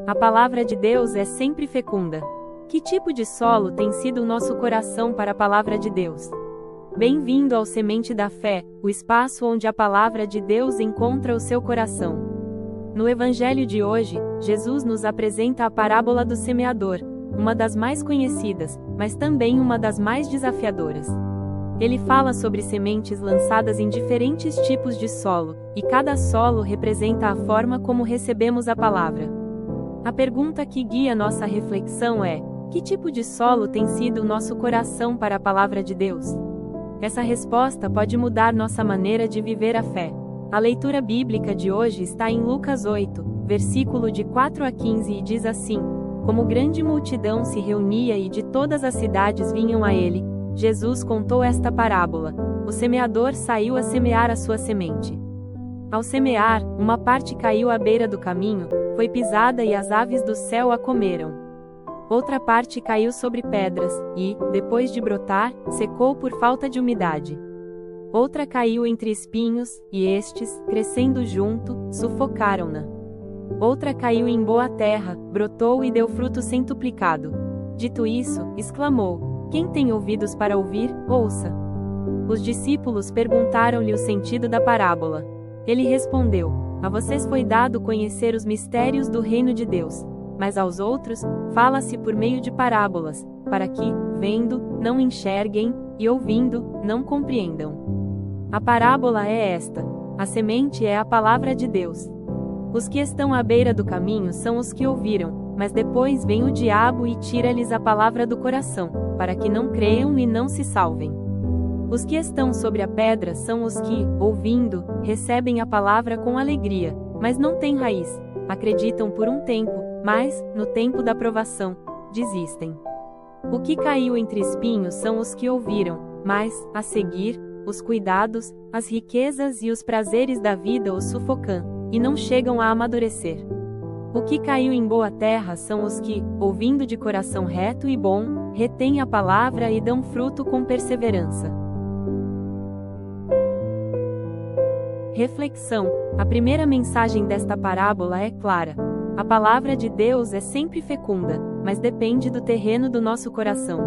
A palavra de Deus é sempre fecunda. Que tipo de solo tem sido o nosso coração para a palavra de Deus? Bem-vindo ao Semente da Fé, o espaço onde a palavra de Deus encontra o seu coração. No Evangelho de hoje, Jesus nos apresenta a parábola do semeador, uma das mais conhecidas, mas também uma das mais desafiadoras. Ele fala sobre sementes lançadas em diferentes tipos de solo, e cada solo representa a forma como recebemos a palavra. A pergunta que guia nossa reflexão é: que tipo de solo tem sido o nosso coração para a palavra de Deus? Essa resposta pode mudar nossa maneira de viver a fé. A leitura bíblica de hoje está em Lucas 8, versículo de 4 a 15 e diz assim: Como grande multidão se reunia e de todas as cidades vinham a ele, Jesus contou esta parábola: O semeador saiu a semear a sua semente. Ao semear, uma parte caiu à beira do caminho, foi pisada e as aves do céu a comeram. Outra parte caiu sobre pedras, e, depois de brotar, secou por falta de umidade. Outra caiu entre espinhos, e estes, crescendo junto, sufocaram-na. Outra caiu em boa terra, brotou e deu fruto centuplicado. Dito isso, exclamou: Quem tem ouvidos para ouvir, ouça. Os discípulos perguntaram-lhe o sentido da parábola. Ele respondeu: A vocês foi dado conhecer os mistérios do reino de Deus, mas aos outros, fala-se por meio de parábolas, para que, vendo, não enxerguem, e ouvindo, não compreendam. A parábola é esta: a semente é a palavra de Deus. Os que estão à beira do caminho são os que ouviram, mas depois vem o diabo e tira-lhes a palavra do coração, para que não creiam e não se salvem. Os que estão sobre a pedra são os que, ouvindo, recebem a palavra com alegria, mas não têm raiz, acreditam por um tempo, mas, no tempo da provação, desistem. O que caiu entre espinhos são os que ouviram, mas, a seguir, os cuidados, as riquezas e os prazeres da vida os sufocam, e não chegam a amadurecer. O que caiu em boa terra são os que, ouvindo de coração reto e bom, retêm a palavra e dão fruto com perseverança. Reflexão: a primeira mensagem desta parábola é clara. A palavra de Deus é sempre fecunda, mas depende do terreno do nosso coração.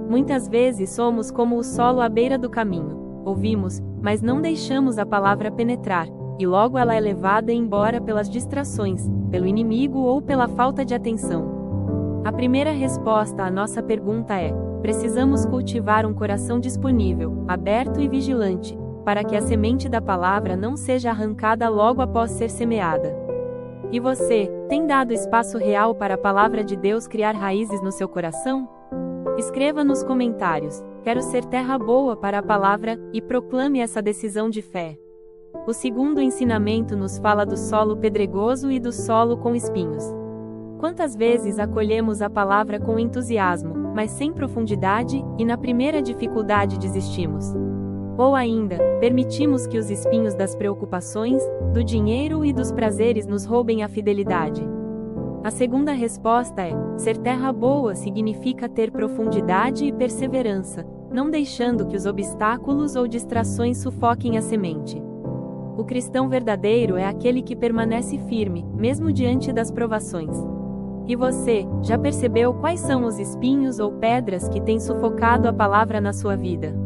Muitas vezes somos como o solo à beira do caminho. Ouvimos, mas não deixamos a palavra penetrar, e logo ela é levada embora pelas distrações, pelo inimigo ou pela falta de atenção. A primeira resposta à nossa pergunta é: precisamos cultivar um coração disponível, aberto e vigilante, para que a semente da palavra não seja arrancada logo após ser semeada. E você, tem dado espaço real para a palavra de Deus criar raízes no seu coração? Escreva nos comentários: quero ser terra boa para a palavra, e proclame essa decisão de fé. O segundo ensinamento nos fala do solo pedregoso e do solo com espinhos. Quantas vezes acolhemos a palavra com entusiasmo, mas sem profundidade, e na primeira dificuldade desistimos? Ou ainda, permitimos que os espinhos das preocupações, do dinheiro e dos prazeres nos roubem a fidelidade? A segunda resposta é: ser terra boa significa ter profundidade e perseverança, não deixando que os obstáculos ou distrações sufoquem a semente. O cristão verdadeiro é aquele que permanece firme, mesmo diante das provações. E você, já percebeu quais são os espinhos ou pedras que têm sufocado a palavra na sua vida?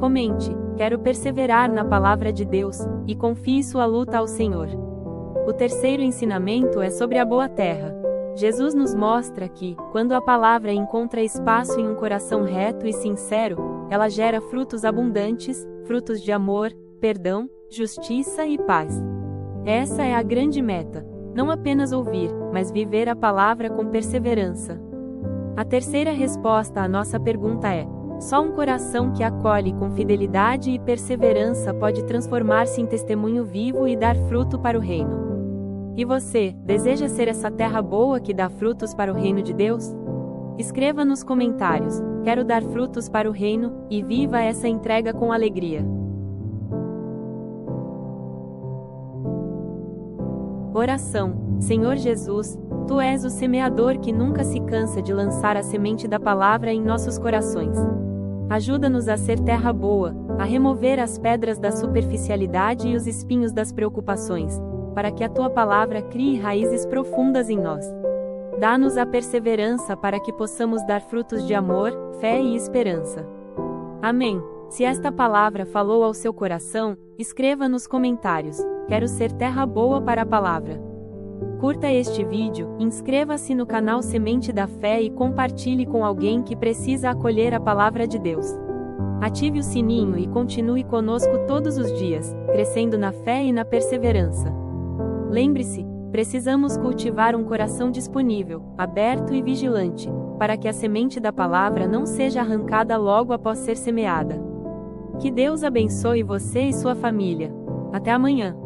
Comente: quero perseverar na palavra de Deus, e confie sua luta ao Senhor. O terceiro ensinamento é sobre a boa terra. Jesus nos mostra que, quando a palavra encontra espaço em um coração reto e sincero, ela gera frutos abundantes, frutos de amor, perdão, justiça e paz. Essa é a grande meta: não apenas ouvir, mas viver a palavra com perseverança. A terceira resposta à nossa pergunta é: só um coração que acolhe com fidelidade e perseverança pode transformar-se em testemunho vivo e dar fruto para o reino. E você, deseja ser essa terra boa que dá frutos para o reino de Deus? Escreva nos comentários: quero dar frutos para o reino, e viva essa entrega com alegria. Oração: Senhor Jesus, Tu és o semeador que nunca se cansa de lançar a semente da palavra em nossos corações. Ajuda-nos a ser terra boa, a remover as pedras da superficialidade e os espinhos das preocupações, para que a tua palavra crie raízes profundas em nós. Dá-nos a perseverança para que possamos dar frutos de amor, fé e esperança. Amém. Se esta palavra falou ao seu coração, escreva nos comentários: quero ser terra boa para a palavra. Curta este vídeo, inscreva-se no canal Semente da Fé e compartilhe com alguém que precisa acolher a palavra de Deus. Ative o sininho e continue conosco todos os dias, crescendo na fé e na perseverança. Lembre-se, precisamos cultivar um coração disponível, aberto e vigilante, para que a semente da palavra não seja arrancada logo após ser semeada. Que Deus abençoe você e sua família. Até amanhã.